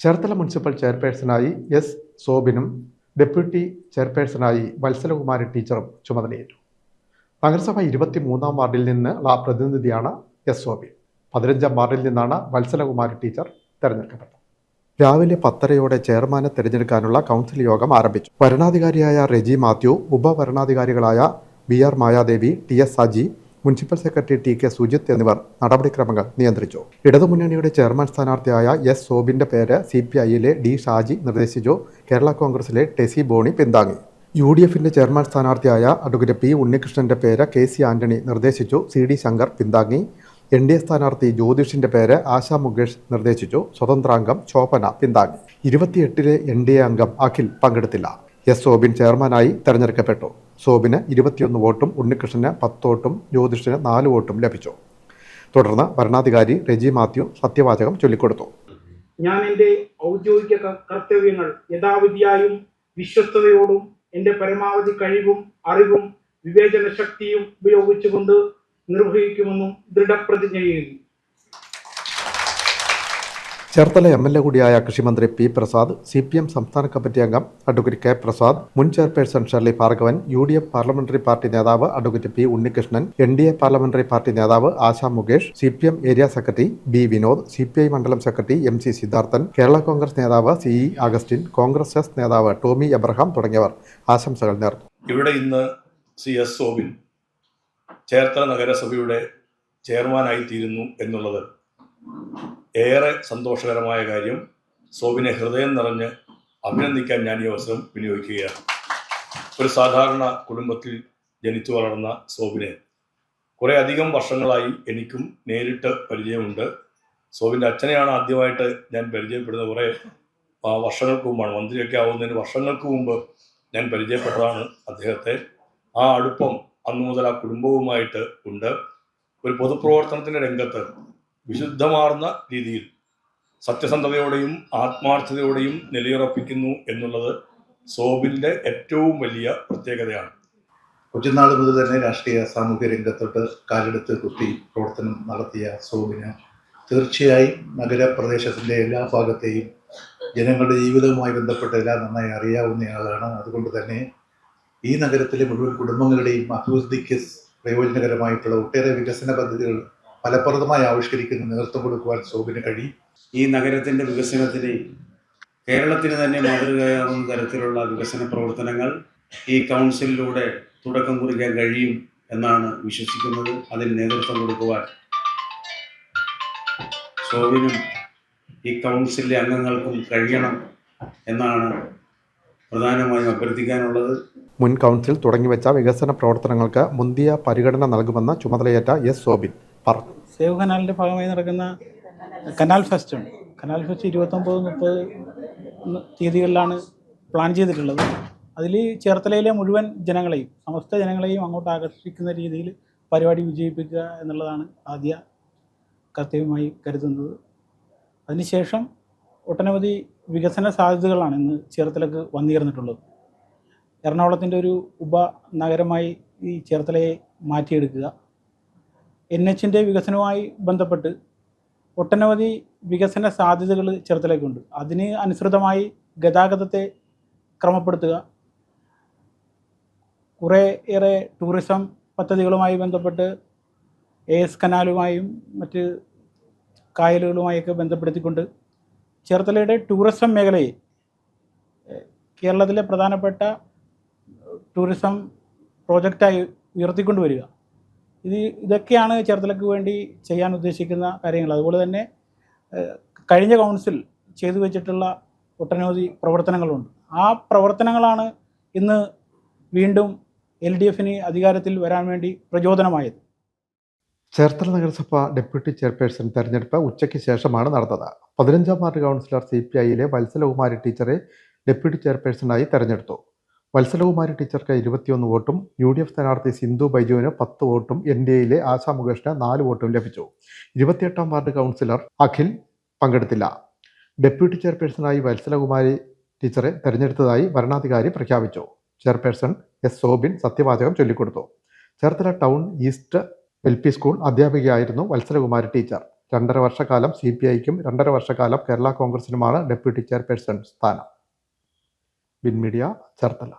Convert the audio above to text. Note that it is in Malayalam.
ചേർത്തല മുനിസിപ്പൽ ചെയർപേഴ്സണായി എസ് സോബിനും ഡെപ്യൂട്ടി ചെയർപേഴ്സണായി വത്സലകുമാരി ടീച്ചറും ചുമതലയേറ്റു. നഗരസഭ 23-ാം വാർഡിൽ നിന്നുള്ള പ്രതിനിധിയാണ് എസ് സോബിൻ. 15-ാം വാർഡിൽ നിന്നാണ് വത്സലകുമാരി ടീച്ചർ തെരഞ്ഞെടുക്കപ്പെട്ടത്. രാവിലെ 10:30 ചെയർമാനെ തെരഞ്ഞെടുക്കാനുള്ള കൗൺസിൽ യോഗം ആരംഭിച്ചു. വരണാധികാരിയായ റെജി മാത്യു, ഉപവരണാധികാരികളായ BR Mayadevi, TS Saji, municipal secretary TK Sujith എന്നിവർ നടപടിക്രമങ്ങൾ നിയന്ത്രിച്ചു. ഇടതുമുന്നണിയുടെ ചെയർമാൻ സ്ഥാനാർത്ഥിയായ എസ് സോബിന്റെ പേര് CPIയിലെ D ഷാജി നിർദ്ദേശിച്ചു. കേരള കോൺഗ്രസിലെ ടെസി ബോണി പിന്താങ്ങി. UDFന്റെ ചെയർമാൻ സ്ഥാനാർത്ഥിയായ അഡ്വക്കേറ്റ് P ഉണ്ണികൃഷ്ണന്റെ പേര് KC ആന്റണി നിർദ്ദേശിച്ചു. CD ശങ്കർ പിന്താങ്ങി. NDA സ്ഥാനാർത്ഥി ജ്യോതിഷിന്റെ പേര് ആശാ മുകേഷ് നിർദ്ദേശിച്ചു. സ്വതന്ത്രാംഗം ശോഭന പിന്താങ്ങി. 28-ലെ NDA അംഗം അഖിൽ പങ്കെടുത്തില്ല. എസ് സോബിൻ ചെയർമാനായി തെരഞ്ഞെടുക്കപ്പെട്ടു. സോബിന് 21 വോട്ടും ഉണ്ണികൃഷ്ണന് 10 വോട്ടും ജ്യോതിഷിന് 4 വോട്ടും ലഭിച്ചു. തുടർന്ന് ഭരണാധികാരി റെജി മാത്യു സത്യവാചകം ചൊല്ലിക്കൊടുത്തു. ഞാൻ എൻ്റെ ഔദ്യോഗിക കർത്തവ്യങ്ങൾ യഥാവിധിയായും വിശ്വസ്തയോടും എൻ്റെ പരമാവധി കഴിവും അറിവും വിവേചന ശക്തിയും ഉപയോഗിച്ചുകൊണ്ട് നിർവഹിക്കുമെന്നും ദൃഢപ്രതിജ്ഞ ചെയ്യുന്നു. ചേർത്തല MLA കൂടിയായ കൃഷിമന്ത്രി P പ്രസാദ്, CPM സംസ്ഥാന കമ്മിറ്റി അംഗം അഡ്വക്കേറ്റ് K പ്രസാദ്, മുൻ chairperson Shirley Bhargavan, UDF parliamentary party നേതാവ് advocate P Unnikrishnan, NDA parliamentary party നേതാവ് Asha Mukesh, CPM area secretary B Vinod, CPI മണ്ഡലം സെക്രട്ടറി MC സിദ്ധാർത്ഥൻ, കേരള കോൺഗ്രസ് നേതാവ് CE അഗസ്റ്റിൻ, കോൺഗ്രസ് എസ് നേതാവ് ടോമി എബ്രഹാം തുടങ്ങിയവർ ആശംസകൾ നേർന്നു. ഇവിടെ ഇന്ന് CS സോബിൻ ചേർത്തല നഗരസഭയുടെ ചെയർമാനായി തീരുന്നു എന്നുള്ളത് ഏറെ സന്തോഷകരമായ കാര്യം. സോബിനെ ഹൃദയം നിറഞ്ഞ് അഭിനന്ദിക്കാൻ ഞാൻ ഈ അവസരം വിനിയോഗിക്കുകയാണ്. ഒരു സാധാരണ കുടുംബത്തിൽ ജനിച്ചു വളർന്ന സോബിനെ കുറേ അധികം വർഷങ്ങളായി എനിക്കും നേരിട്ട് പരിചയമുണ്ട്. സോബിൻ്റെ അച്ഛനെയാണ് ആദ്യമായിട്ട് ഞാൻ പരിചയപ്പെടുന്നത്. കുറേ വർഷങ്ങൾക്ക് മുമ്പാണ്, മന്ത്രിയൊക്കെ ആവുന്നതിന് വർഷങ്ങൾക്ക് മുമ്പ് ഞാൻ പരിചയപ്പെട്ടതാണ് അദ്ദേഹത്തെ. ആ അടുപ്പം അന്നു മുതൽ ആ കുടുംബവുമായിട്ട് ഉണ്ട്. ഒരു പൊതുപ്രവർത്തനത്തിൻ്റെ രംഗത്ത് വിശുദ്ധമാർന്ന രീതിയിൽ സത്യസന്ധതയോടെയും ആത്മാർത്ഥതയോടെയും നിലയുറപ്പിക്കുന്നു എന്നുള്ളത് സോബിൻ്റെ ഏറ്റവും വലിയ പ്രത്യേകതയാണ്. കൊച്ചുനാൾ മുതൽ തന്നെ രാഷ്ട്രീയ സാമൂഹ്യ രംഗത്തോട്ട് കാലെടുത്ത് കുത്തി പ്രവർത്തനം നടത്തിയ സോബിന് തീർച്ചയായും നഗരപ്രദേശത്തിൻ്റെ എല്ലാ ഭാഗത്തെയും ജനങ്ങളുടെ ജീവിതവുമായി ബന്ധപ്പെട്ട എല്ലാം നന്നായി അറിയാവുന്നയാളാണ്. അതുകൊണ്ട് തന്നെ ഈ നഗരത്തിലെ മുഴുവൻ കുടുംബങ്ങളുടെയും അഭിവൃദ്ധിക്ക് പ്രയോജനകരമായിട്ടുള്ള ഒട്ടേറെ വികസന പദ്ധതികൾ ഫലപ്രദമായി ആവിഷ്കരിക്കുന്ന നേതൃത്വം കൊടുക്കുവാൻ സോബിന് കഴിയും. ഈ നഗരത്തിൻ്റെ വികസനത്തിന് കേരളത്തിന് തന്നെ മാതൃകയാവുന്ന തരത്തിലുള്ള വികസന പ്രവർത്തനങ്ങൾ ഈ കൗൺസിലിലൂടെ തുടക്കം കുറിക്കാൻ കഴിയും എന്നാണ് വിശ്വസിക്കുന്നത്. അതിന് നേതൃത്വം കൊടുക്കുവാൻ സോബിനും ഈ കൗൺസിലിലെ അംഗങ്ങൾക്കും കഴിയണം എന്നാണ് പ്രധാനമായും അഭ്യർത്ഥിക്കാനുള്ളത്. മുൻ കൗൺസിൽ തുടങ്ങിവെച്ച വികസന പ്രവർത്തനങ്ങൾക്ക് മുന്തിയ പരിഗണന നൽകുമെന്ന് ചുമതലയേറ്റ എസ് സോബിൻ പറഞ്ഞു. സേവ് കനാലിൻ്റെ ഭാഗമായി നടക്കുന്ന കനാൽ ഫെസ്റ്റ് ഉണ്ട്. കനാൽ ഫെസ്റ്റ് 29-30 തീയതികളിലാണ് പ്ലാൻ ചെയ്തിട്ടുള്ളത്. അതിൽ ചേർത്തലയിലെ മുഴുവൻ ജനങ്ങളെയും സമസ്ത ജനങ്ങളെയും അങ്ങോട്ട് ആകർഷിക്കുന്ന രീതിയിൽ പരിപാടി വിജയിപ്പിക്കുക എന്നുള്ളതാണ് ആദ്യ കർത്തവ്യമായി കരുതുന്നത്. അതിനുശേഷം ഒട്ടനവധി വികസന സാധ്യതകളാണ് ഇന്ന് ചേർത്തലക്ക് വന്നുചേർന്നിട്ടുള്ളത്. എറണാകുളത്തിൻ്റെ ഒരു ഉപനഗരമായി ഈ ചേർത്തലയെ മാറ്റിയെടുക്കുക, NHൻ്റെ വികസനവുമായി ബന്ധപ്പെട്ട് ഒട്ടനവധി വികസന സാധ്യതകൾ ചേർത്തലയ്ക്കുണ്ട്. അതിന് അനുസൃതമായി ഗതാഗതത്തെ ക്രമപ്പെടുത്തുക, കുറേയേറെ ടൂറിസം പദ്ധതികളുമായി ബന്ധപ്പെട്ട് AS കനാലുമായും മറ്റ് കായലുകളുമായൊക്കെ ബന്ധപ്പെടുത്തിക്കൊണ്ട് ചേർത്തലയുടെ ടൂറിസം മേഖലയെ കേരളത്തിലെ പ്രധാനപ്പെട്ട ടൂറിസം പ്രോജക്റ്റായി ഉയർത്തിക്കൊണ്ടുവരിക. ഇതൊക്കെയാണ് ചേർത്തലയ്ക്ക് വേണ്ടി ചെയ്യാൻ ഉദ്ദേശിക്കുന്ന കാര്യങ്ങൾ. അതുപോലെ തന്നെ കഴിഞ്ഞ കൗൺസിൽ ചെയ്തു വെച്ചിട്ടുള്ള ഒട്ടനവധി പ്രവർത്തനങ്ങളുണ്ട്. ആ പ്രവർത്തനങ്ങളാണ് ഇന്ന് വീണ്ടും LDFന് അധികാരത്തിൽ വരാൻ വേണ്ടി പ്രചോദനമായത്. ചേർത്തല നഗരസഭ ഡെപ്യൂട്ടി ചെയർപേഴ്സൺ തെരഞ്ഞെടുപ്പ് ഉച്ചയ്ക്ക് ശേഷമാണ് നടന്നത്. 15-ാം വാർഡ് കൗൺസിലർ CPIയിലെ വത്സലകുമാരി ടീച്ചറെ ഡെപ്യൂട്ടി ചെയർപേഴ്സണായി തെരഞ്ഞെടുത്തു. വത്സലകുമാരി ടീച്ചർക്ക് 21 വോട്ടും UDF സ്ഥാനാർത്ഥി സിന്ധു ബൈജുവിന് 10 വോട്ടും NDAയിലെ ആശാ മുകേഷിന് 4 വോട്ടും ലഭിച്ചു. 28-ാം വാർഡ് കൗൺസിലർ അഖിൽ പങ്കെടുത്തില്ല. ഡെപ്യൂട്ടി ചെയർപേഴ്സണായി വത്സലകുമാരി ടീച്ചറെ തെരഞ്ഞെടുത്തതായി വരണാധികാരി പ്രഖ്യാപിച്ചു. ചെയർപേഴ്സൺ എസ് സോബിൻ സത്യവാചകം ചൊല്ലിക്കൊടുത്തു. Cherthala town east LP school അധ്യാപികയായിരുന്നു വത്സലകുമാരി ടീച്ചർ. 2.5 വർഷക്കാലം CPIക്കും 2.5 വർഷക്കാലം കേരള കോൺഗ്രസിനുമാണ് ഡെപ്യൂട്ടി ചെയർപേഴ്സൺ സ്ഥാനം. Win media, Cherthala.